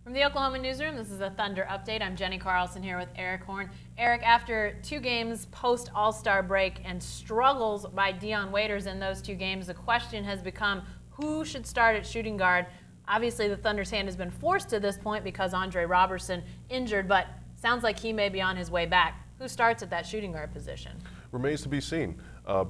From the Oklahoman newsroom, this is a Thunder update. I'm Jenny Carlson here with Eric Horn. Eric, after 2 games post All-Star break and struggles by Dion Waiters in those 2 games, the question has become who should start at shooting guard. Obviously, the Thunder's hand has been forced to this point because Andre Robertson injured, but sounds like he may be on his way back. Who starts at that shooting guard position? Remains to be seen.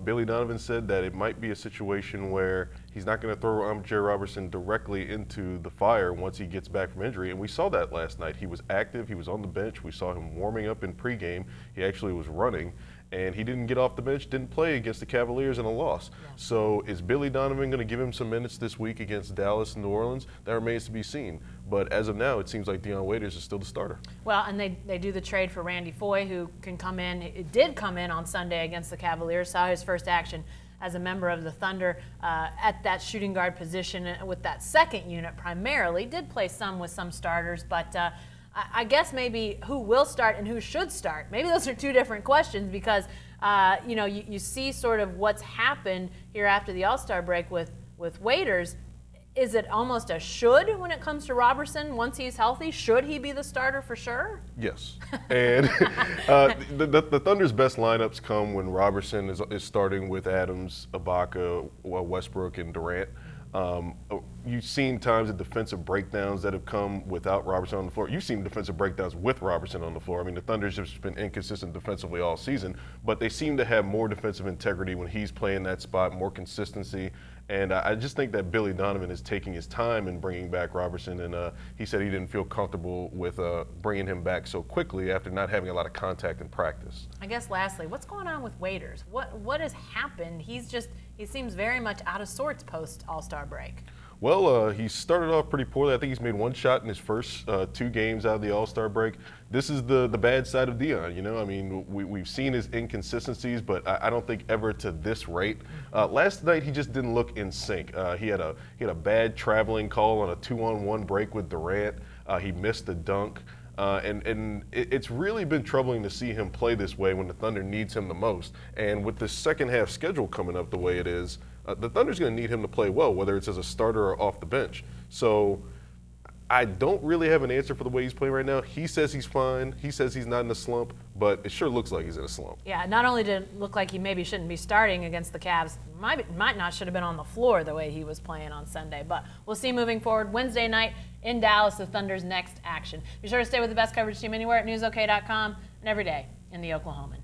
Billy Donovan said that it might be a situation where he's not going to throw Andre Robertson directly into the fire once he gets back from injury, and we saw that last night. He was active, he was on the bench, we saw him warming up in pregame, he actually was running, and he didn't get off the bench, didn't play against the Cavaliers in a loss. Yeah. So is Billy Donovan going to give him some minutes this week against Dallas and New Orleans? That remains to be seen. But as of now, it seems like Dion Waiters is still the starter. Well, and they do the trade for Randy Foye, who can come in. It did come in on Sunday against the Cavaliers, saw his first action as a member of the Thunder at that shooting guard position with that second unit primarily. Did play some with some starters, but I guess maybe who will start and who should start. Maybe those are 2 different questions because, you see sort of what's happened here after the All-Star break with Waiters. Is it almost a should when it comes to Robertson once he's healthy? Should he be the starter for sure? Yes. And the Thunder's best lineups come when Robertson is starting with Adams, Ibaka, Westbrook, and Durant. You've seen times of defensive breakdowns that have come without Robertson on the floor. You've seen defensive breakdowns with Robertson on the floor. I mean, the Thunder's just been inconsistent defensively all season, but they seem to have more defensive integrity when he's playing that spot, more consistency. And I just think that Billy Donovan is taking his time in bringing back Robertson, and he said he didn't feel comfortable with bringing him back so quickly after not having a lot of contact in practice. I guess lastly, what's going on with Waiters? What has happened? He seems very much out of sorts post All-Star break. Well, he started off pretty poorly. I think he's made 1 shot in his first 2 games out of the All-Star break. This is the bad side of Dion, you know? I mean, we've seen his inconsistencies, but I don't think ever to this rate. Last night, he just didn't look in sync. He had a bad traveling call on a 2-on-1 break with Durant. He missed the dunk. And it's really been troubling to see him play this way when the Thunder needs him the most. And with the second half schedule coming up the way it is, the Thunder's going to need him to play well, whether it's as a starter or off the bench. So I don't really have an answer for the way he's playing right now. He says he's fine. He says he's not in a slump, but it sure looks like he's in a slump. Yeah, not only did it look like he maybe shouldn't be starting against the Cavs, might not should have been on the floor the way he was playing on Sunday. But we'll see moving forward. Wednesday night in Dallas, the Thunder's next action. Be sure to stay with the best coverage team anywhere at newsok.com and every day in the Oklahoman.